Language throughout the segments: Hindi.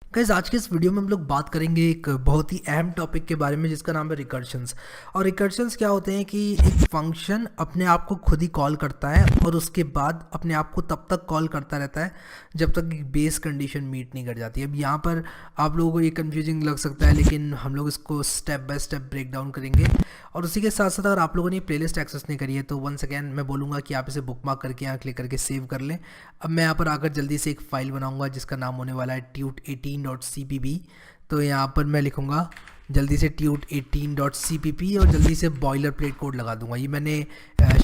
गाइस आज के इस वीडियो में हम लोग बात करेंगे एक बहुत ही अहम टॉपिक के बारे में जिसका नाम है रिकर्शंस। और रिकर्शंस क्या होते हैं कि एक फंक्शन अपने आप को खुद ही कॉल करता है और उसके बाद अपने आप को तब तक कॉल करता रहता है जब तक एक बेस कंडीशन मीट नहीं कर जाती है। अब यहाँ पर आप लोगों को ये कंफ्यूजिंग लग सकता है, लेकिन हम लोग इसको step by step break down करेंगे। और उसी के साथ साथ अगर आप लोगों ने प्लेलिस्ट एक्सेस नहीं करी है तो वंस अगेन मैं बोलूँगा कि आप इसे बुकमार्क करके यहाँ क्लिक करके सेव कर लें। अब मैं यहाँ पर आकर जल्दी से एक फ़ाइल बनाऊँगा जिसका नाम होने वाला है tut18.cpp। तो यहाँ पर मैं लिखूँगा जल्दी से tut18.cpp और जल्दी से बॉयलर प्लेट कोड लगा दूंगा। ये मैंने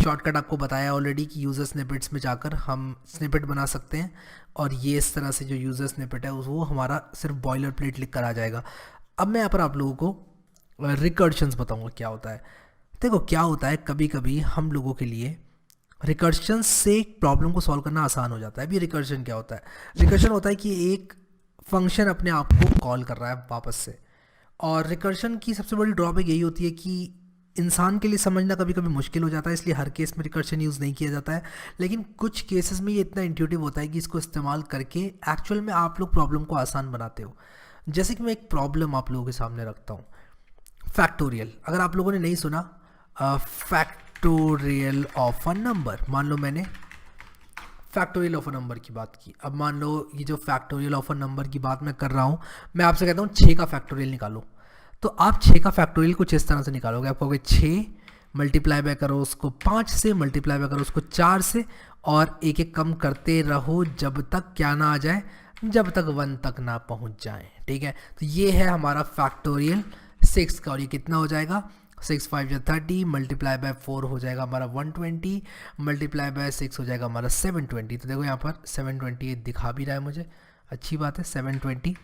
शॉर्टकट आपको बताया ऑलरेडी कि यूज़र स्निपेट्स में जाकर हम स्निपेट बना सकते हैं और ये इस तरह से जो यूज़र स्निपेट है वो हमारा सिर्फ बॉयलर प्लेट लिख कर आ जाएगा। अब मैं यहाँ पर आप लोगों को रिकर्शंस बताऊंगा क्या होता है। देखो क्या होता है, कभी कभी हम लोगों के लिए रिकर्शन से एक प्रॉब्लम को सॉल्व करना आसान हो जाता है। अभी रिकर्शन क्या होता है? रिकर्शन होता है कि एक फंक्शन अपने आप को कॉल कर रहा है वापस से। और रिकर्शन की सबसे बड़ी ड्रॉबैक यही होती है कि इंसान के लिए समझना कभी कभी मुश्किल हो जाता है, इसलिए हर केस में रिकर्शन यूज़ नहीं किया जाता है। लेकिन कुछ केसेस में ये इतना इंट्यूटिव होता है कि इसको इस्तेमाल करके एक्चुअल में आप लोग प्रॉब्लम को आसान बनाते हो। जैसे कि मैं एक प्रॉब्लम आप लोगों के सामने रखता हूँ, फैक्टोरियल। अगर आप लोगों ने नहीं सुना, फैक्टोरियल ऑफ अ नंबर, मान लो मैंने फैक्टोरियल ऑफ अ नंबर की बात की। अब मान लो ये जो फैक्टोरियल ऑफ अ नंबर की बात मैं कर रहा हूँ, मैं आपसे कहता हूँ 6 का फैक्टोरियल निकालो। तो आप 6 का फैक्टोरियल कुछ इस तरह से निकालोगे। आप कहोगे 6 मल्टीप्लाई बाय करो उसको 5 से, मल्टीप्लाई बाय करो उसको 4 से, और एक एक कम करते रहो जब तक क्या ना आ जाए, जब तक 1 तक ना पहुँच जाए। ठीक है, तो ये है हमारा फैक्टोरियल 6 का। और ये कितना हो जाएगा? 6 5 30, मल्टीप्लाई बाय 4 हो जाएगा हमारा 120, मल्टीप्लाई बाय 6 हो जाएगा हमारा 720। तो देखो यहाँ पर 720 दिखा भी रहा है मुझे, अच्छी बात है 720।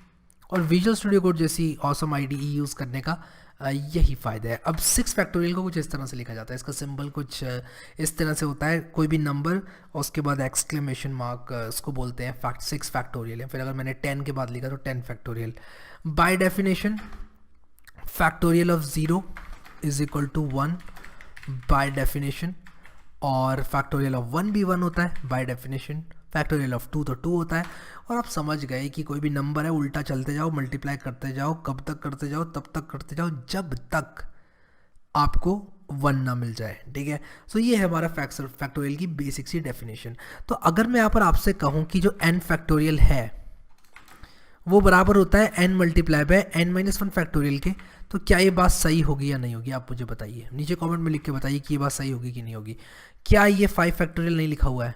और विजुअल स्टूडियो कोड जैसी ऑसम आईडीई यूज़ करने का यही फ़ायदा है। अब 6 फैक्टोरियल को कुछ इस तरह से लिखा जाता है, इसका सिंबल कुछ इस तरह से होता है, कोई भी नंबर और उसके बाद एक्सक्लेमेशन मार्क, उसको बोलते हैं 6 फैक्टोरियल है। फिर अगर मैंने 10 के बाद लिखा तो 10 factorial. By definition factorial of 0 is equal to 1 by definition, और फैक्टोरियल ऑफ 1 भी 1 होता है बाय डेफिनेशन, फैक्टोरियल ऑफ 2 तो 2 होता है। और आप समझ गए कि कोई भी नंबर है उल्टा चलते जाओ, मल्टीप्लाई करते जाओ, कब तक करते जाओ, तब तक करते जाओ जब तक आपको 1 ना मिल जाए। ठीक है, सो ये है हमारा फैक्टोरियल की बेसिक सी डेफिनेशन। तो अगर मैं यहाँ पर आपसे कहूँ कि जो n फैक्टोरियल है वो बराबर होता है n multiply by n-1 factorial के, तो क्या ये बात सही होगी या नहीं होगी? आप मुझे बताइए, नीचे कमेंट में लिख के बताइए कि ये बात सही होगी कि नहीं होगी। क्या ये 5 फैक्टोरियल नहीं लिखा हुआ है?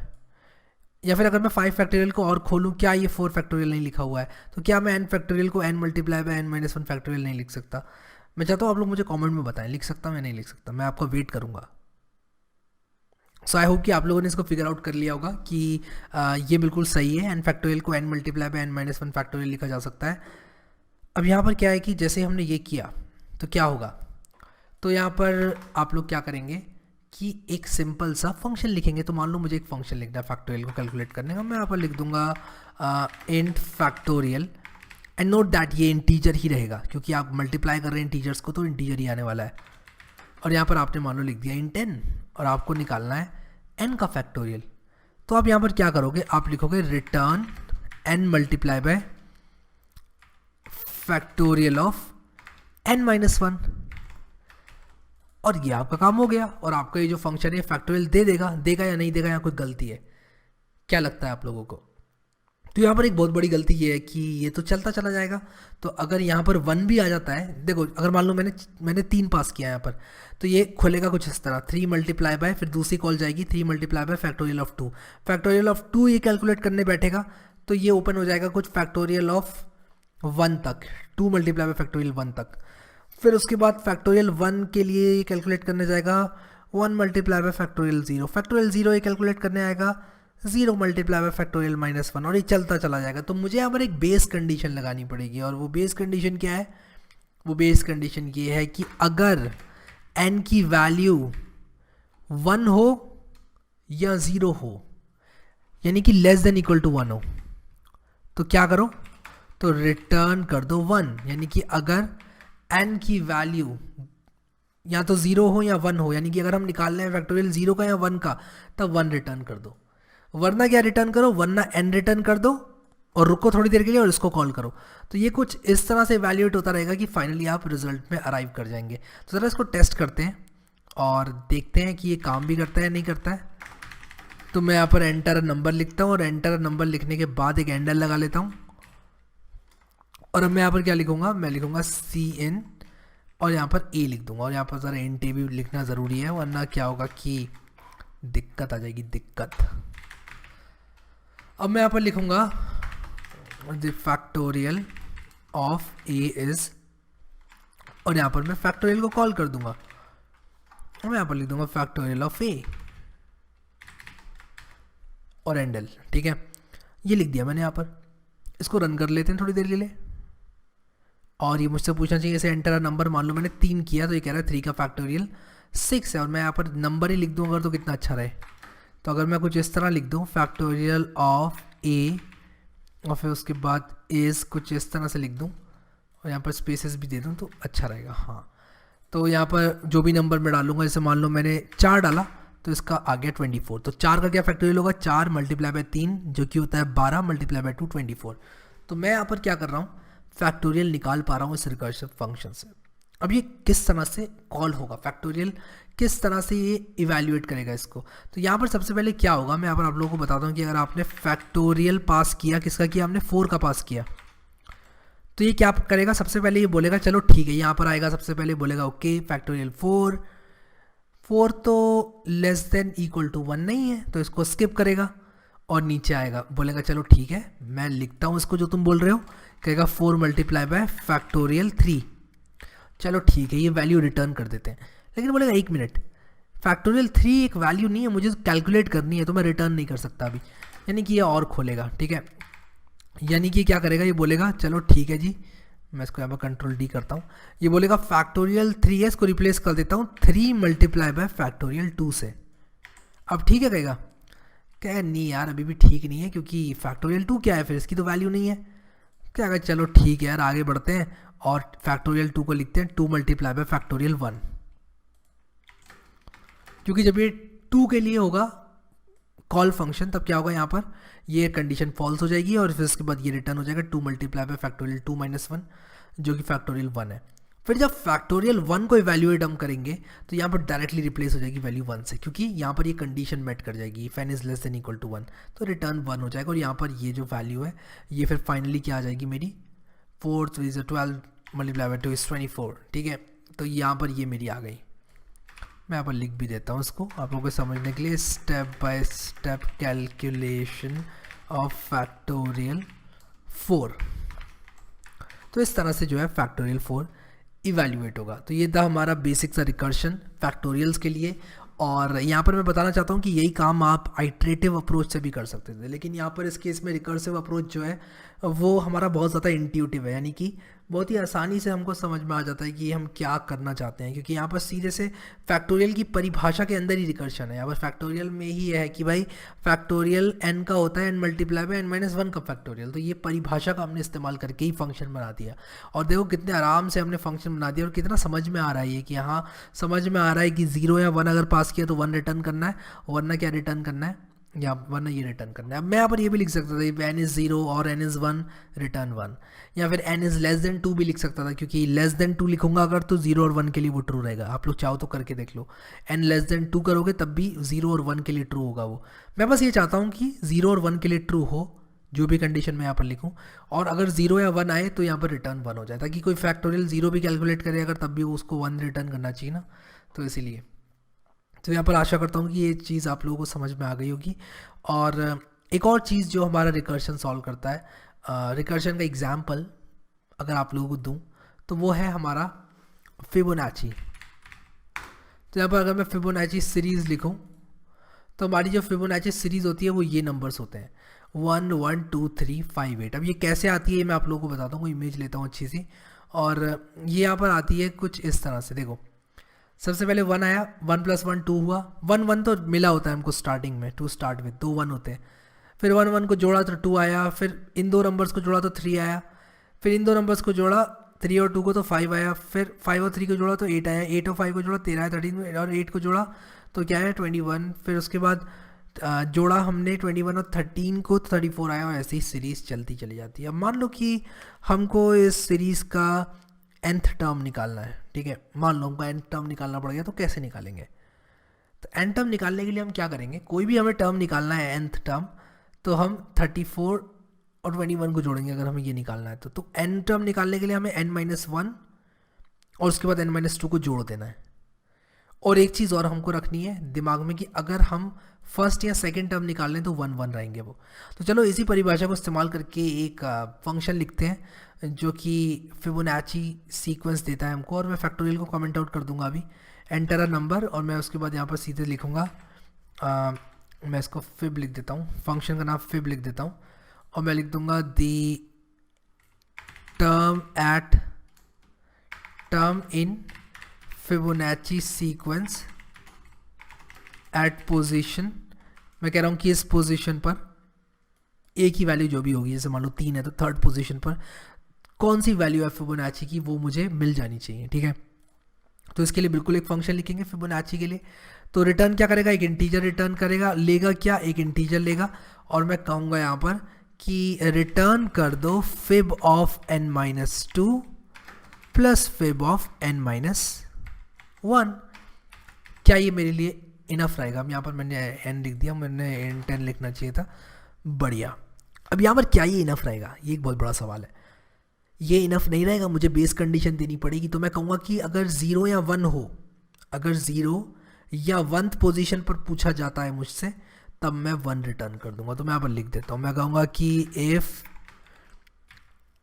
या फिर अगर मैं 5 फैक्टोरियल को और खोलूँ, क्या ये 4 फैक्टोरियल नहीं लिखा हुआ है? तो क्या मैं n फैक्टोरियल को n multiply by n-1 factorial नहीं लिख सकता? मैं चाहता हूँ आप लोग मुझे कमेंट में बताएं, लिख सकता मैं नहीं लिख सकता, मैं आपका वेट करूँगा। सो आई होप कि आप लोगों ने इसको फिगर आउट कर लिया होगा कि ये बिल्कुल सही है, n फैक्टोरियल को n multiply by n-1 factorial लिखा जा सकता है। अब यहाँ पर क्या है कि जैसे हमने ये किया तो क्या होगा, तो यहाँ पर आप लोग क्या करेंगे कि एक सिंपल सा फंक्शन लिखेंगे। तो मान लो मुझे एक फंक्शन लिखना है फैक्टोरियल को कैलकुलेट करने का, मैं यहाँ पर लिख दूंगा int factorial, and note that ये इंटीजर ही रहेगा क्योंकि आप मल्टीप्लाई कर रहे हैं इंटीजर्स को, तो इंटीजर ही आने वाला है। और यहाँ पर आपने मान लो लिख दिया इंट n, और आपको निकालना है n का फैक्टोरियल। तो आप यहाँ पर क्या करोगे, आप लिखोगे return n multiply by factorial of n-1, और ये आपका काम हो गया। और आपका ये जो फंक्शन है फैक्टोरियल दे देगा, देगा या नहीं देगा, यहाँ कोई गलती है? क्या लगता है आप लोगों को? तो यहाँ पर एक बहुत बड़ी गलती ये है कि ये तो चलता चला जाएगा। तो अगर यहाँ पर 1 भी आ जाता है, देखो अगर मान लो मैंने 3 पास किया यहाँ पर, तो ये खुलेगा कुछ इस तरह, 3 मल्टीप्लाई बाय, फिर दूसरी कॉल जाएगी 3 multiply by factorial of 2, factorial of 2 ये कैलकुलेट करने बैठेगा तो ये ओपन हो जाएगा कुछ फैक्टोरियल ऑफ 1 तक, 2 मल्टीप्लाई बाय फैक्टोरियल 1 तक। फिर उसके बाद फैक्टोरियल 1 के लिए ये कैलकुलेट करने जाएगा 1 मल्टीप्लाई बाय फैक्टोरियल 0, फैक्टोरियल 0 ये कैलकुलेट करने आएगा 0 मल्टीप्लाई बाय फैक्टोरियल -1, और ये चलता चला जाएगा। तो मुझे यहाँ पर एक बेस कंडीशन लगानी पड़ेगी, और वो बेस कंडीशन क्या है? वो बेस कंडीशन ये है कि अगर n की वैल्यू 1 हो या 0 हो, यानी कि लेस देन इक्वल टू 1 हो, तो क्या करो, तो रिटर्न कर दो 1। यानी कि अगर n की वैल्यू या तो 0 हो या 1 हो, यानी कि अगर हम निकाल रहे हैं फैक्टोरियल 0 का या 1 का, तब 1 रिटर्न कर दो, वरना क्या रिटर्न करो, वरना n रिटर्न कर दो और रुको थोड़ी देर के लिए और इसको कॉल करो। तो ये कुछ इस तरह से इवैल्यूएट होता रहेगा कि फाइनली आप रिजल्ट में अराइव कर जाएंगे। तो ज़रा इसको टेस्ट करते हैं और देखते हैं कि ये काम भी करता है या नहीं करता है। तो मैं यहाँ पर एंटर नंबर लिखता हूँ और एंटर नंबर लिखने के बाद एक एंडल लगा लेता हूँ। और अब मैं यहाँ पर क्या लिखूँगा, मैं लिखूँगा CN और यहाँ पर A लिख दूँगा। और यहाँ पर ज़रा int A भी लिखना ज़रूरी है, वरना क्या होगा कि दिक्कत आ जाएगी, दिक्कत। अब मैं यहाँ पर लिखूँगा the factorial of A is, और यहाँ पर मैं फैक्टोरियल को कॉल कर दूँगा। और मैं यहाँ पर लिख दूँगा फैक्टोरियल ऑफ A और एंडल। ठीक है, ये लिख दिया मैंने यहाँ पर। इसको रन कर लेते हैं थोड़ी देर के लिए। और ये मुझसे पूछना चाहिए जैसे एंटर नंबर, मान लो मैंने 3 किया तो ये कह रहा है 3 का फैक्टोरियल 6 है, और मैं यहाँ पर नंबर ही लिख दूँ अगर, तो कितना अच्छा रहे। तो अगर मैं कुछ इस तरह लिख दूँ फैक्टोरियल ऑफ A और फिर उसके बाद इज़ कुछ इस तरह से लिख दूँ और यहाँ पर स्पेसेस भी दे दूँ तो अच्छा रहेगा। हाँ, तो यहाँ पर जो भी नंबर मैं डालूंगा, जैसे मान लो मैंने 4 डाला तो इसका आ गया 24। तो 4 का क्या फैक्टोरियल होगा, 4 मल्टीप्लाई बाय 3 जो कि होता है 12 मल्टीप्लाई बाय 2 24। तो मैं यहाँ पर क्या कर रहा हूँ, फैक्टोरियल निकाल पा रहा हूँ इस रिकर्सिव फंक्शन से। अब ये किस तरह से कॉल होगा, फैक्टोरियल किस तरह से ये इवैल्यूएट करेगा इसको। तो यहाँ पर सबसे पहले क्या होगा, मैं यहाँ पर आप लोगों को बताता हूँ कि अगर आपने फैक्टोरियल पास किया, किसका किया हमने, 4 का पास किया, तो ये क्या करेगा, सबसे पहले ये बोलेगा चलो ठीक है, यहाँ पर आएगा सबसे पहले बोलेगा ओके फैक्टोरियल 4 तो लेस देन इक्वल टू 1 नहीं है, तो इसको स्किप करेगा और नीचे आएगा बोलेगा चलो ठीक है मैं लिखता हूँ इसको जो तुम बोल रहे हो, कहेगा 4 मल्टीप्लाई बाय फैक्टोरियल 3। चलो ठीक है, ये वैल्यू रिटर्न कर देते हैं। लेकिन बोलेगा 1 मिनट, फैक्टोरियल 3 एक वैल्यू नहीं है, मुझे कैलकुलेट करनी है, तो मैं रिटर्न नहीं कर सकता अभी। यानी कि ये और खोलेगा। ठीक है, यानी कि क्या करेगा, ये बोलेगा चलो ठीक है जी, मैं इसको यहाँ पर कंट्रोल D करता हूँ, ये बोलेगा फैक्टोरियल 3 है, इसको रिप्लेस कर देता हूँ 3 मल्टीप्लाई बाय फैक्टोरियल 2 से। अब ठीक है कहेगा, क्या नहीं यार अभी भी ठीक नहीं है, क्योंकि फैक्टोरियल 2 क्या है, फिर इसकी तो वैल्यू नहीं है। क्या कहेगा, चलो ठीक है यार आगे बढ़ते हैं और फैक्टोरियल 2 को लिखते हैं 2 मल्टीप्लाई बाय फैक्टोरियल 1, क्योंकि जब ये 2 के लिए होगा कॉल फंक्शन तब क्या होगा, यहाँ पर ये कंडीशन फॉल्स हो जाएगी और फिर उसके बाद ये रिटर्न हो जाएगा 2 मल्टीप्लाई बाय फैक्टोरियल 2 माइनस 1 जो कि फैक्टोरियल 1 है। फिर जब फैक्टोरियल 1 को इवैल्यूएट हम करेंगे तो यहाँ पर डायरेक्टली रिप्लेस हो जाएगी वैल्यू 1 से, क्योंकि यहाँ पर ये कंडीशन मेट कर जाएगी if n is less than equal to 1, तो रिटर्न 1 हो जाएगा। और यहाँ पर ये जो वैल्यू है ये फिर फाइनली क्या आ जाएगी मेरी, 4 3 इज 12 मल्टीप्लाई बाय 2 इज 24। ठीक है, तो यहाँ पर ये मेरी आ गई। मैं यहाँ पर लिख भी देता हूँ इसको आप लोगों को समझने के लिए, step by step calculation of factorial 4। तो इस तरह से जो है फैक्टोरियल 4 इवैल्यूएट होगा। तो ये था हमारा बेसिक सा रिकर्शन फैक्टोरियल्स के लिए। और यहाँ पर मैं बताना चाहता हूँ कि यही काम आप आइट्रेटिव अप्रोच से भी कर सकते थे, लेकिन यहाँ पर इस केस में रिकर्सिव अप्रोच जो है वो हमारा बहुत ज़्यादा इंट्यूटिव है, यानी कि बहुत ही आसानी से हमको समझ में आ जाता है कि हम क्या करना चाहते हैं, क्योंकि यहाँ पर सीधे से फैक्टोरियल की परिभाषा के अंदर ही रिकर्शन है। यहाँ पर फैक्टोरियल में ही है कि भाई फैक्टोरियल n का होता है n multiply by n minus 1 का फैक्टोरियल, तो ये परिभाषा का हमने इस्तेमाल करके ही फंक्शन बना दिया। और देखो कितने आराम से हमने फंक्शन बना दिया और कितना समझ में आ रहा है ये, कि हाँ समझ में आ रहा है कि 0 या 1 अगर पास किया तो 1 रिटर्न करना है, वरना क्या रिटर्न करना है, या वरना ये रिटर्न करना है। अब मैं यहाँ पर ये भी लिख सकता था n इज़ 0 और n इज़ 1 रिटर्न 1, या फिर n इज़ लेस देन 2 भी लिख सकता था, क्योंकि लेस देन 2 लिखूंगा अगर तो 0 और 1 के लिए वो ट्रू रहेगा। आप लोग चाहो तो करके देख लो, n लेस देन 2 करोगे तब भी 0 और 1 के लिए ट्रू होगा वो। मैं बस ये चाहता हूँ कि 0 और 1 के लिए ट्रू हो जो भी कंडीशन मैं यहाँ पर लिखूँ, और अगर 0 या 1 आए तो यहाँ पर रिटर्न 1 हो जाए, ताकि कोई फैक्टोरियल 0 भी कैलकुलेट करे अगर तब भी उसको 1 रिटर्न करना चाहिए ना, तो इसीलिए। तो यहाँ पर आशा करता हूँ कि ये चीज़ आप लोगों को समझ में आ गई होगी। और एक और चीज़ जो हमारा रिकर्शन सॉल्व करता है, रिकर्शन का एग्जाम्पल अगर आप लोगों को दूँ तो वो है हमारा फिबोनाची। तो यहाँ पर अगर मैं फिबोनाची सीरीज़ लिखूँ तो हमारी जो फिबोनाची सीरीज़ होती है वो ये नंबर्स होते हैं 1 1 2 3 5 8। अब ये कैसे आती है मैं आप लोगों को बताता हूँ, इमेज लेता हूँ अच्छी सी, और ये यहाँ पर आती है कुछ इस तरह से। देखो सबसे पहले 1 आया, 1 + 1 2 हुआ, 1 1 तो मिला होता है हमको स्टार्टिंग में, टू स्टार्ट विद 2 1 होते हैं। फिर 1 1 को जोड़ा तो 2 आया, फिर इन दो नंबर्स को जोड़ा तो 3 आया, फिर इन दो नंबर्स को जोड़ा 3 और 2 को तो 5 आया, फिर 5 और 3 को जोड़ा तो 8 आया, 8 और 5 को जोड़ा 13 आया, 13 और 8 को जोड़ा तो क्या है 21। फिर उसके बाद जोड़ा हमने 21 और 13 को, तो 34 आया और ऐसे ही सीरीज़ चलती चली जाती है। अब मान लो कि हमको इस सीरीज़ का nth टर्म निकालना है, ठीक है, मान लो हमको nth टर्म निकालना पड़ गया, तो कैसे निकालेंगे? तो nth टर्म निकालने के लिए हम क्या करेंगे, कोई भी हमें टर्म निकालना है nth टर्म, तो हम 34 और 21 को जोड़ेंगे अगर हमें ये निकालना है तो n टर्म निकालने के लिए हमें n-1 और उसके बाद n-2 को जोड़ देना है। और एक चीज़ और हमको रखनी है दिमाग में कि अगर हम फर्स्ट या सेकंड टर्म निकाल लें तो 1-1 रहेंगे वो। तो चलो इसी परिभाषा को इस्तेमाल करके एक फंक्शन लिखते हैं जो कि फिबोनाची सीक्वेंस देता है हमको, और मैं फैक्टोरियल को कमेंट आउट कर दूंगा अभी, एंटर अ नंबर, और मैं उसके बाद यहाँ पर सीधे लिखूँगा, मैं इसको फिब लिख देता हूँ, फंक्शन का नाम फिब लिख देता हूँ, और मैं लिख दूंगा the term in Fibonacci sequence at position, मैं कह रहा हूँ कि इस पोजीशन पर एक ही वैल्यू जो भी होगी, जैसे मान लो 3 है तो थर्ड पोजीशन पर कौन सी वैल्यू है फिबोनाची की वो मुझे मिल जानी चाहिए, ठीक है। तो इसके लिए बिल्कुल एक फंक्शन लिखेंगे फिबोनाची के लिए। तो रिटर्न क्या करेगा, एक इंटीजर रिटर्न करेगा, लेगा क्या, एक इंटीजर लेगा, और मैं कहूँगा यहाँ पर कि रिटर्न कर दो fib of n-2 plus fib of n-1। क्या ये मेरे लिए इनफ रहेगा? अब यहाँ पर मैंने n लिख दिया, मैंने n10 लिखना चाहिए था, बढ़िया। अब यहाँ पर क्या ये इनफ रहेगा, ये एक बहुत बड़ा सवाल है। ये इनफ नहीं रहेगा, मुझे बेस कंडीशन देनी पड़ेगी। तो मैं कहूँगा कि अगर 0 या 1 हो, अगर 0 या 1th पोजीशन पर पूछा जाता है मुझसे, तब मैं 1 रिटर्न कर दूंगा। तो मैं यहाँ पर लिख देता हूँ, मैं कहूँगा कि if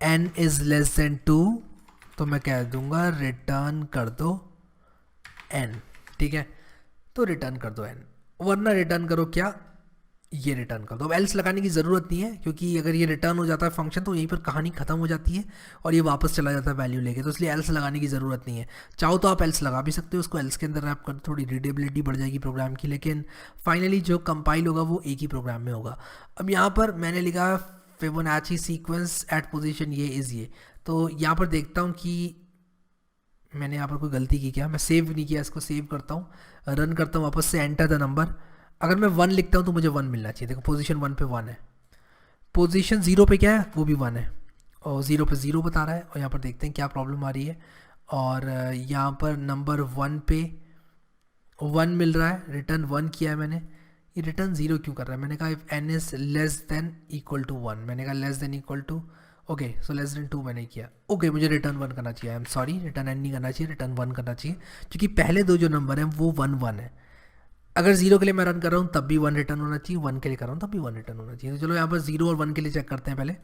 n is less than 2, तो मैं कह दूंगा रिटर्न कर दो n, ठीक है। तो रिटर्न कर दो n, वरना रिटर्न करो क्या, ये रिटर्न कर दो। अब एल्स लगाने की ज़रूरत नहीं है, क्योंकि अगर ये रिटर्न हो जाता है फंक्शन तो यहीं पर कहानी खत्म हो जाती है और ये वापस चला जाता है वैल्यू लेके, तो इसलिए एल्स लगाने की ज़रूरत नहीं है। चाहो तो आप एल्स लगा भी सकते हो, उसको एल्स के अंदर रैप कर, थोड़ी रीडेबिलिटी बढ़ जाएगी प्रोग्राम की, लेकिन फाइनली जो कंपाइल होगा वो एक ही प्रोग्राम में होगा। अब यहाँ पर मैंने लिखा फिबोनाची सीक्वेंस एट पोजीशन ये इज़ ये, तो यहाँ पर देखता हूँ कि मैंने यहाँ पर कोई गलती की क्या, मैं सेव नहीं किया, इसको सेव करता हूँ, रन करता हूँ वापस से, एंटर द नंबर। अगर मैं 1 लिखता हूँ तो मुझे 1 मिलना चाहिए। देखो पोजीशन 1 पे 1 है, पोजीशन 0 पे क्या है, वो भी 1 है, और 0 पे 0 बता रहा है। और यहाँ पर देखते हैं क्या प्रॉब्लम आ रही है, और यहाँ पर नंबर 1 पे 1 मिल रहा है, रिटर्न 1 किया है मैंने, ये रिटर्न 0 क्यों कर रहा है? मैंने कहा if n is less than equal to 1, मैंने कहा less than equal to, okay, so less than 2 मैंने किया, ओके, मुझे रिटर्न 1 करना चाहिए, I am sorry, return n नहीं करना चाहिए, रिटर्न 1 करना चाहिए, क्योंकि पहले दो जो नंबर हैं वो 1-1 है। अगर 0 के लिए मैं रन कर रहा हूँ तब भी 1 रिटर्न होना चाहिए, 1 के लिए कर रहा हूँ तब भी 1 रिटर्न होना चाहिए। तो चलो यहाँ पर 0 और 1 के लिए चेक करते हैं। पहले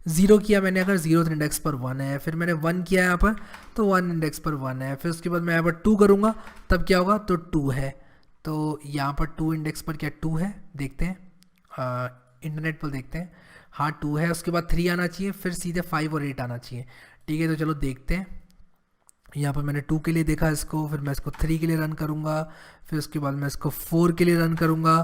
0 किया मैंने, अगर 0th इंडेक्स पर 1 है, फिर मैंने 1 किया यहाँ पर तो 1 इंडेक्स पर 1 है, फिर उसके बाद मैं यहाँ पर 2 करूँगा तब क्या होगा, तो 2 है। तो यहाँ पर 2 इंडेक्स पर क्या 2 है, देखते हैं, इंटरनेट पर देखते हैं, हाँ 2 है। उसके बाद 3 आना चाहिए, फिर सीधे 5 और 8 आना चाहिए, ठीक है। तो चलो देखते हैं, यहाँ पर मैंने 2 के लिए देखा इसको, फिर मैं इसको 3 के लिए रन करूँगा, फिर उसके बाद मैं इसको 4 के लिए रन करूँगा,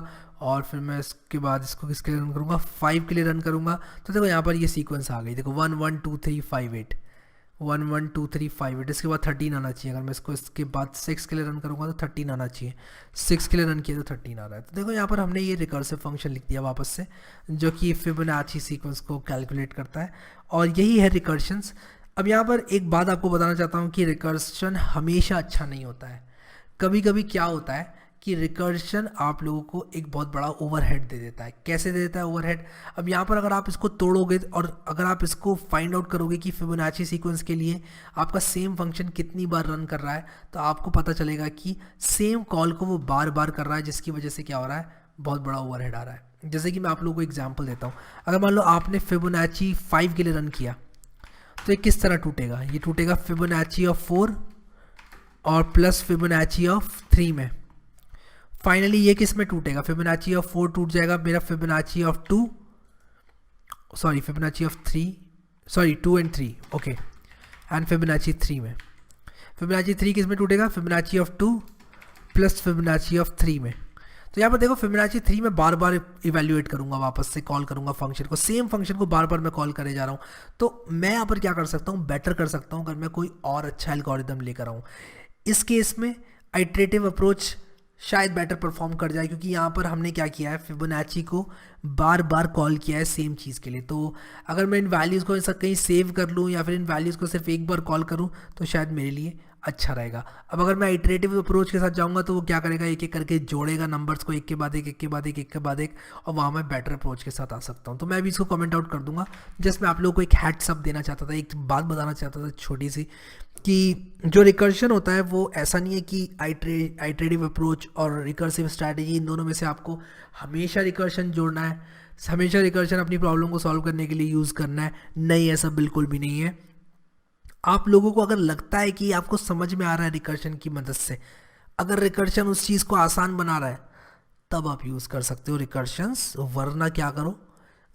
और फिर मैं इसके बाद इसको किसके लिए रन करूँगा, 5 के लिए रन करूँगा। तो देखो यहाँ पर ये सीक्वेंस आ गई, देखो 1 1 2 3 5 8, 1 1 2 3 5 8, इसके बाद 13 आना चाहिए। अगर मैं इसको इसके बाद 6 के लिए रन करूँगा तो 13 आना चाहिए, 6 के लिए रन किया तो 13 आ रहा है। तो देखो यहाँ पर हमने ये रिकर्सिव फंक्शन लिख दिया वापस से, जो कि फिबोनाची सीक्वेंस को कैलकुलेट करता है, और यही है रिकर्शंस। अब यहाँ पर एक बात आपको बताना चाहता हूँ कि रिकर्शन हमेशा अच्छा नहीं होता है। कभी कभी क्या होता है कि रिकर्शन आप लोगों को एक बहुत बड़ा ओवरहेड दे देता है। कैसे दे देता है ओवरहेड? अब यहाँ पर अगर आप इसको तोड़ोगे और अगर आप इसको फाइंड आउट करोगे कि फिबोनाची सीक्वेंस के लिए आपका सेम फंक्शन कितनी बार रन कर रहा है, तो आपको पता चलेगा कि सेम कॉल को वो बार बार कर रहा है, जिसकी वजह से क्या हो रहा है, बहुत बड़ा ओवरहेड आ रहा है। जैसे कि मैं आप लोगों को एग्जाम्पल देता हूँ, अगर मान लो आपने फिबोनाची 5 के लिए रन किया तो ये किस तरह टूटेगा, ये टूटेगा फिबोनाची ऑफ 4 और प्लस फिबोनाची ऑफ 3 में। फाइनली ये किस में टूटेगा, फिबोनाची ऑफ 4 टूट जाएगा मेरा, Fibonacci of 2 sorry Fibonacci of 3 sorry 2 and 3 okay, and Fibonacci 3 में। फिबोनाची 3 किस में टूटेगा, Fibonacci of 2 plus Fibonacci of 3 में। तो यहाँ पर देखो फिबोनाची 3 में बार बार इवेल्युएट करूँगा, वापस से कॉल करूँगा फंक्शन को, सेम फंक्शन को बार बार मैं कॉल करे जा रहा हूँ। तो मैं यहाँ पर क्या कर सकता हूँ, बेटर कर सकता हूँ अगर मैं कोई और अच्छा एल्गोरिदम लेकर आऊँ। इस केस में आइट्रेटिव अप्रोच शायद बेटर परफॉर्म कर जाए, क्योंकि यहाँ पर हमने क्या किया है, फिबोनाची को बार बार कॉल किया है सेम चीज़ के लिए। तो अगर मैं इन वैल्यूज़ को ऐसा कहीं सेव कर लूँ या फिर इन वैल्यूज़ को सिर्फ एक बार कॉल करूँ तो शायद मेरे लिए अच्छा रहेगा। अब अगर मैं इटरेटिव अप्रोच के साथ जाऊँगा तो वो क्या करेगा, एक एक करके जोड़ेगा नंबर्स को, एक के बाद एक, एक के बाद एक, एक के बाद एक, और वहाँ मैं बेटर अप्रोच के साथ आ सकता हूँ। तो मैं भी इसको कमेंट आउट कर दूंगा। जस्ट मैं आप लोगों को एक हैट्स अप देना चाहता था, एक बात बताना चाहता था छोटी सी, कि जो रिकर्शन होता है वो ऐसा नहीं है कि आइटरेटिव अप्रोच और रिकर्सिव स्ट्रैटेजी, इन दोनों में से आपको हमेशा रिकर्शन जोड़ना है, हमेशा रिकर्शन अपनी प्रॉब्लम को सॉल्व करने के लिए यूज़ करना है। नहीं, ऐसा बिल्कुल भी नहीं है। आप लोगों को अगर लगता है कि आपको समझ में आ रहा है रिकर्शन की मदद से, अगर रिकर्शन उस चीज़ को आसान बना रहा है, तब आप यूज़ कर सकते हो रिकर्शंस, वरना क्या करो,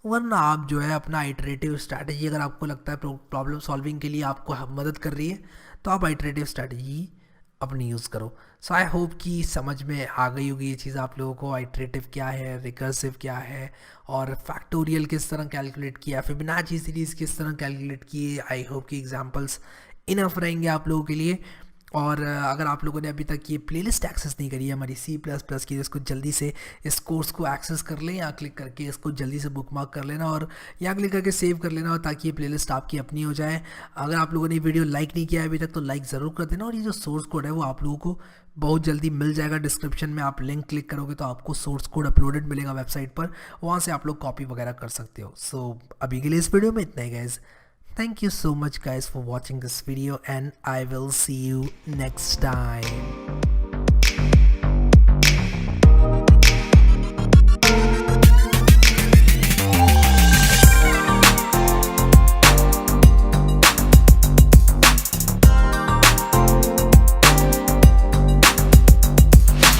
वरना आप जो है अपना आइटरेटिव स्ट्रैटेजी, अगर आपको लगता है प्रॉब्लम सॉल्विंग के लिए आपको मदद कर रही है, तो आप आइटरेटिव स्ट्रैटेजी अपनी यूज़ करो। सो आई होप कि समझ में आ गई होगी ये चीज़ आप लोगों को, आइटरेटिव क्या है, रिकर्सिव क्या है, और फैक्टोरियल किस तरह कैलकुलेट किया, फिबोनाची सीरीज़ किस तरह कैलकुलेट की। आई होप कि एग्जांपल्स इनफ रहेंगे आप लोगों के लिए। और अगर आप लोगों ने अभी तक ये प्लेलिस्ट एक्सेस नहीं करी है हमारी C++ की, इसको जल्दी से इस कोर्स को एक्सेस कर लें, यहाँ क्लिक करके इसको जल्दी से बुकमार्क कर लेना और यहाँ क्लिक करके सेव कर लेना, और ताकि ये प्लेलिस्ट आपकी अपनी हो जाए। अगर आप लोगों ने वीडियो लाइक नहीं किया है अभी तक तो लाइक ज़रूर कर देना, और ये जो सोर्स कोड है वो आप लोगों को बहुत जल्दी मिल जाएगा। डिस्क्रिप्शन में आप लिंक क्लिक करोगे तो आपको सोर्स कोड अपलोडेड मिलेगा वेबसाइट पर, वहाँ से आप लोग कॉपी वगैरह कर सकते हो। सो अभी के लिए इस वीडियो में इतना ही guys. Thank you so much guys for watching this video, and I will see you next time.